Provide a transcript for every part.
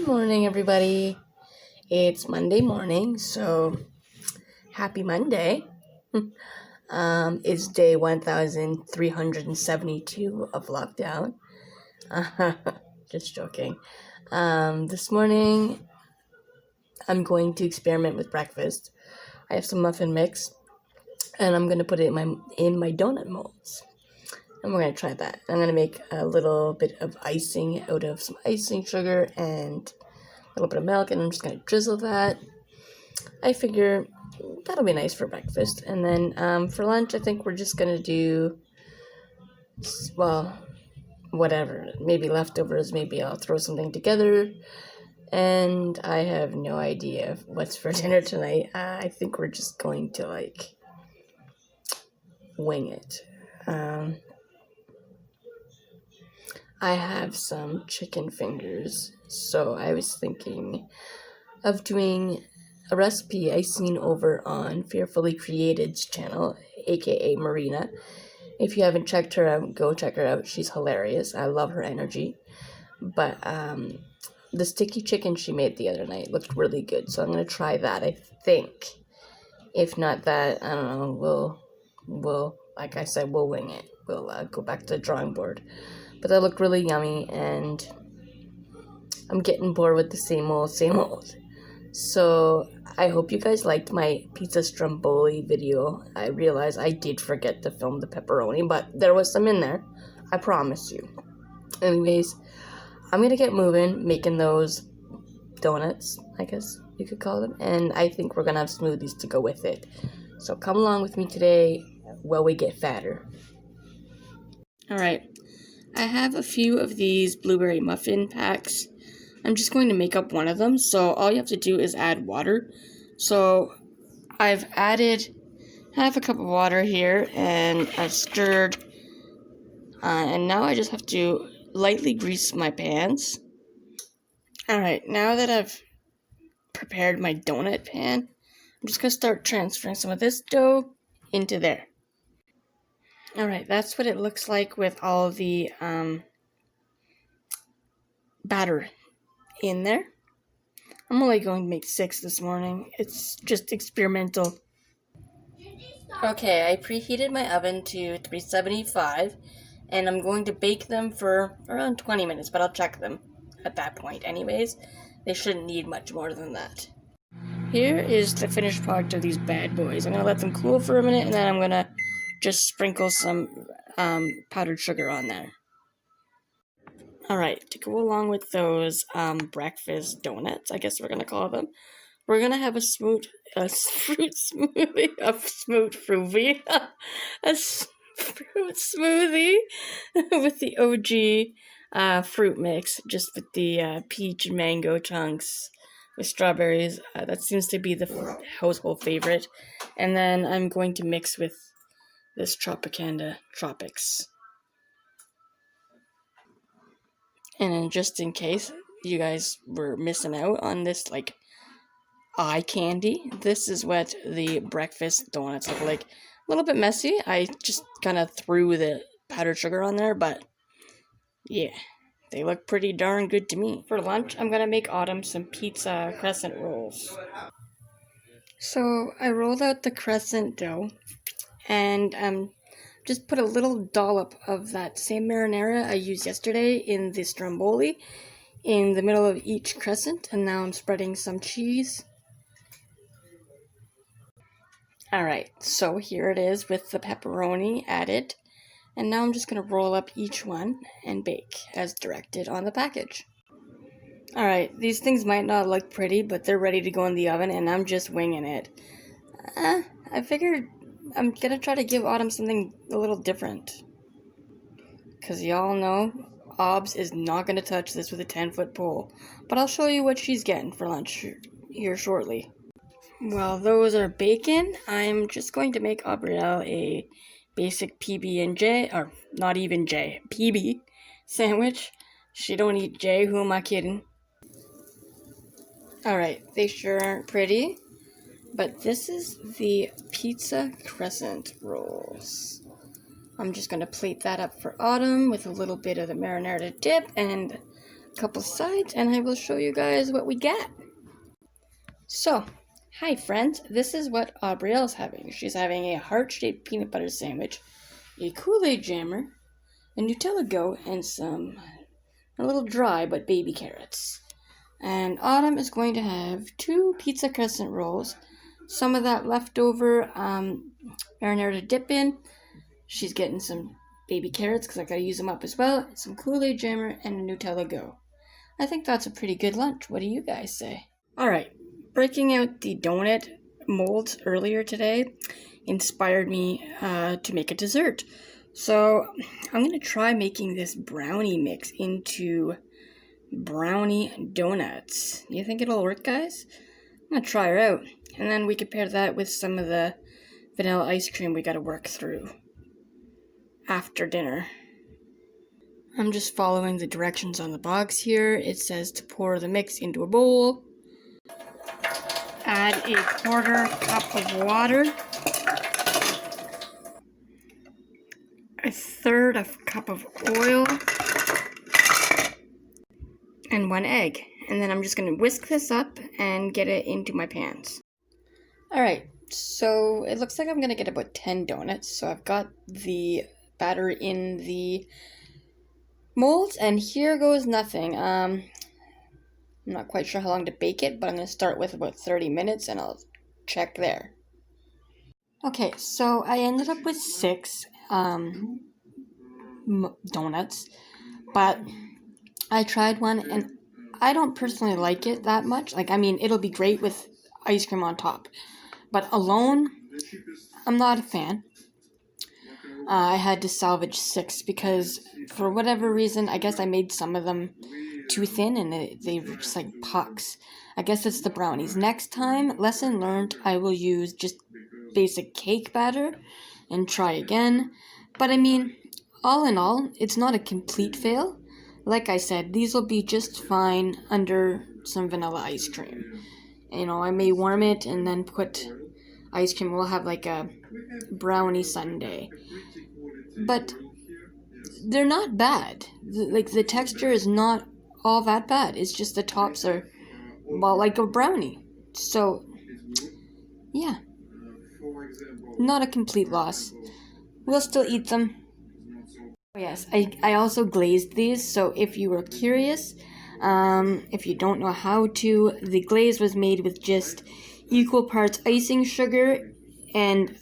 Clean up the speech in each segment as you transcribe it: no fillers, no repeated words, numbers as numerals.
Good morning, everybody. It's Monday morning, so happy Monday. It's day 1372 of lockdown. Just joking. This morning, I'm going to experiment with breakfast. I have some muffin mix, and I'm going to put it in my donut molds. And we're going to try that. I'm going to make a little bit of icing out of some icing sugar and a little bit of milk, and I'm just going to drizzle that. I figure that'll be nice for breakfast. And then for lunch, I think we're just going to do, well, whatever. Maybe leftovers, maybe I'll throw something together. And I have no idea what's for dinner tonight. I think we're just going to, wing it. I have some chicken fingers, so I was thinking of doing a recipe I seen over on Fearfully Created's channel, aka Marina. If you haven't checked her out, go check her out. She's hilarious. I love her energy. But the sticky chicken she made the other night looked really good, so I'm going to try that, I think. If not that, I don't know, we'll like I said, we'll wing it. We'll go back to the drawing board. But that looked really yummy, and I'm getting bored with the same old. So I hope you guys liked my pizza stromboli video. I realized I did forget to film the pepperoni, but there was some in there. I promise you. Anyways, I'm going to get moving, making those donuts, I guess you could call them. And I think we're going to have smoothies to go with it. So come along with me today while we get fatter. Alright, I have a few of these blueberry muffin packs. I'm just going to make up one of them, so all you have to do is add water. So I've added half a cup of water here, and I've stirred, and now I just have to lightly grease my pans. Alright, now that I've prepared my donut pan, I'm just going to start transferring some of this dough into there. Alright, that's what it looks like with all the batter in there. I'm only going to make 6 this morning. It's just experimental. Okay, I preheated my oven to 375, and I'm going to bake them for around 20 minutes, but I'll check them at that point anyways. They shouldn't need much more than that. Here is the finished product of these bad boys. I'm going to let them cool for a minute, and then I'm going to just sprinkle some powdered sugar on there. Alright, to go along with those breakfast donuts, I guess we're going to call them, we're going to have a fruit smoothie with the OG fruit mix, just with the peach and mango chunks with strawberries. That seems to be the household favorite. And then I'm going to mix with this Tropicana Tropics. And then just in case you guys were missing out on this, eye candy, this is what the breakfast donuts look like. A little bit messy. I just kind of threw the powdered sugar on there, but yeah, they look pretty darn good to me. For lunch, I'm going to make Autumn some pizza crescent rolls. So I rolled out the crescent dough, and just put a little dollop of that same marinara I used yesterday in the stromboli in the middle of each crescent, and now I'm spreading some cheese. Alright, so here it is with the pepperoni added, and now I'm just going to roll up each one and bake as directed on the package. Alright, these things might not look pretty, but they're ready to go in the oven, and I'm just winging it. I figured I'm going to try to give Autumn something a little different. Because y'all know, Obs is not going to touch this with a 10-foot pole. But I'll show you what she's getting for lunch here shortly. While those are baking, I'm just going to make Aubrielle a basic PB&J, or not even J, PB sandwich. She don't eat J, who am I kidding? Alright, they sure aren't pretty. But this is the pizza crescent rolls. I'm just going to plate that up for Autumn with a little bit of the marinara to dip and couple sides and I will show you guys what we got. So, hi friends, this is what Aubrielle's having. She's having a heart-shaped peanut butter sandwich, a Kool-Aid jammer, a Nutella Go, and a little dry but baby carrots. And Autumn is going to have 2 pizza crescent rolls, some of that leftover marinara to dip in. She's getting some baby carrots because I gotta use them up as well, some Kool-Aid jammer, and a Nutella Go. I think that's a pretty good lunch. What do you guys say? Alright, breaking out the donut molds earlier today inspired me to make a dessert. So I'm going to try making this brownie mix into brownie donuts. You think it'll work, guys? I'm going to try her out. And then we could pair that with some of the vanilla ice cream we got to work through after dinner. I'm just following the directions on the box here. It says to pour the mix into a bowl. Add a 1/4 cup of water. 1/3 cup of oil. And 1 egg. And then I'm just going to whisk this up and get it into my pans. Alright, so it looks like I'm going to get about 10 donuts. So I've got the batter in the molds, and here goes nothing. I'm not quite sure how long to bake it, but I'm going to start with about 30 minutes and I'll check there. Okay, so I ended up with 6 donuts, but I tried one and I don't personally like it that much. Like, I mean, it'll be great with ice cream on top, but alone, I'm not a fan. I had to salvage 6 because for whatever reason, I guess I made some of them too thin and they were just like pucks. I guess it's the brownies. Next time, lesson learned, I will use just basic cake batter and try again. But I mean, all in all, it's not a complete fail. Like I said, these will be just fine under some vanilla ice cream. You know, I may warm it and then put ice cream. We'll have like a brownie sundae. But they're not bad. Like, the texture is not all that bad. It's just the tops are, well, like a brownie. So, yeah. Not a complete loss. We'll still eat them. Oh, yes, I also glazed these, so if you were curious, if you don't know how to, the glaze was made with just equal parts icing sugar and,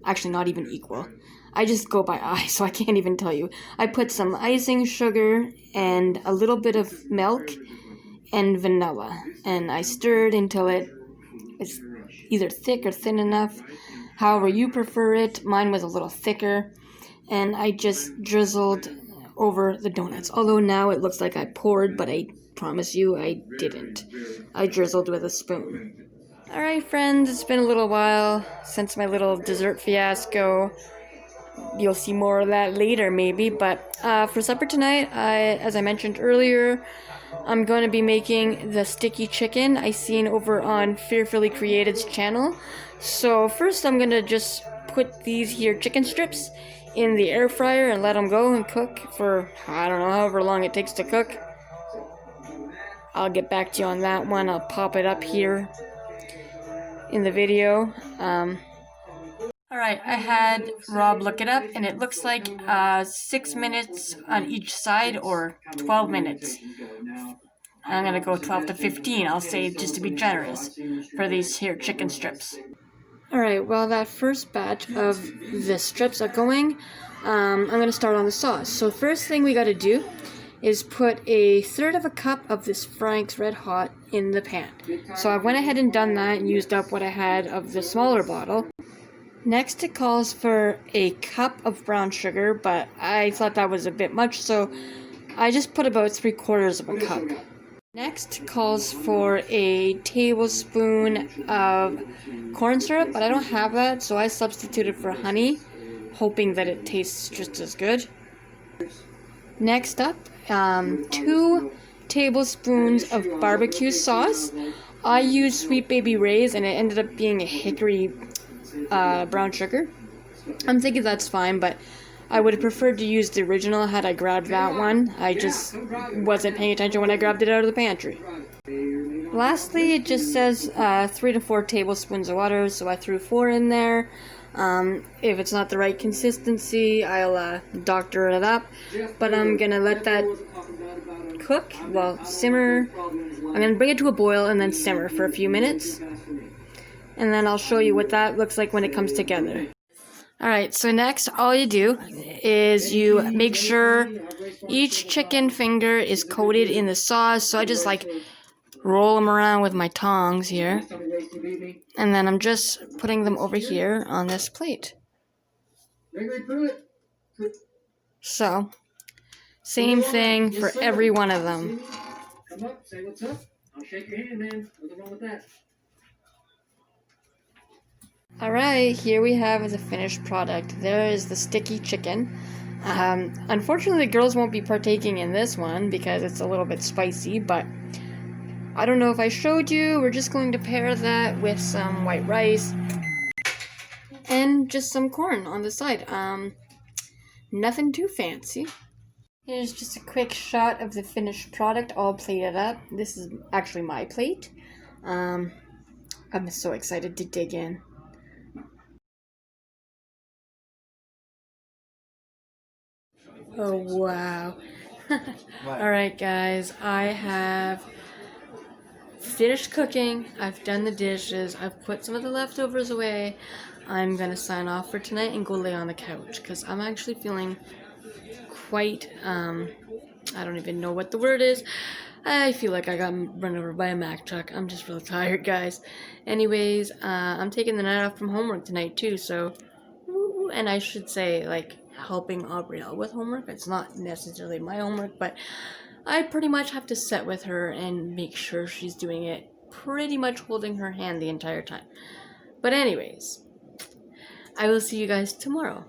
actually not even equal. I just go by eye, so I can't even tell you. I put some icing sugar and a little bit of milk and vanilla, and I stirred until it is either thick or thin enough, however you prefer it. Mine was a little thicker, and I just drizzled over the donuts. Although now it looks like I poured, but I promise you I didn't. I drizzled with a spoon. Alright friends, it's been a little while since my little dessert fiasco. You'll see more of that later maybe, but for supper tonight, as I mentioned earlier, I'm going to be making the sticky chicken I seen over on Fearfully Created's channel. So first I'm going to just put these here chicken strips in the air fryer and let them go and cook for, I don't know, however long it takes to cook. I'll get back to you on that one. I'll pop it up here in the video. Alright, I had Rob look it up, and it looks like 6 minutes on each side, or 12 minutes. I'm gonna go 12 to 15, I'll say, just to be generous, for these here chicken strips. Alright, well, that first batch of the strips are going. I'm gonna start on the sauce. So first thing we gotta do is put 1/3 cup of this Frank's Red Hot in the pan. So I went ahead and done that and used up what I had of the smaller bottle. Next, it calls for 1 cup of brown sugar, but I thought that was a bit much, so I just put about 3/4 of a cup. Next calls for 1 tablespoon of corn syrup, but I don't have that, so I substituted for honey, hoping that it tastes just as good. Next up, 2 tablespoons of barbecue sauce. I used Sweet Baby Ray's, and it ended up being a hickory brown sugar. I'm thinking that's fine, but I would have preferred to use the original had I grabbed that one. I just wasn't paying attention when I grabbed it out of the pantry. Lastly, it just says 3 to 4 tablespoons of water, so I threw 4 in there. If it's not the right consistency, I'll doctor it up. But I'm gonna let that cook, well, simmer. I'm gonna bring it to a boil and then simmer for a few minutes. And then I'll show you what that looks like when it comes together. Alright, so next all you do is you make sure each chicken finger is coated in the sauce. So I just like roll them around with my tongs here. And then I'm just putting them over here on this plate. So, same thing for every one of them. Come up, say what's up. I'll shake your hand, man. Nothing wrong with that. Alright, here we have the finished product. There is the sticky chicken. Unfortunately, the girls won't be partaking in this one because it's a little bit spicy, but I don't know if I showed you. We're just going to pair that with some white rice and just some corn on the side. Nothing too fancy. Here's just a quick shot of the finished product all plated up. This is actually my plate. I'm so excited to dig in. Oh, wow. Alright, guys, I have finished cooking. I've done the dishes. I've put some of the leftovers away. I'm gonna sign off for tonight and go lay on the couch because I'm actually feeling quite, I don't even know what the word is. I feel like I got run over by a Mack truck. I'm just real tired, guys. Anyways, I'm taking the night off from homework tonight, too, so, and I should say, like, helping Aubrielle with homework. It's not necessarily my homework, but I pretty much have to sit with her and make sure she's doing it, pretty much holding her hand the entire time. But anyways, I will see you guys tomorrow.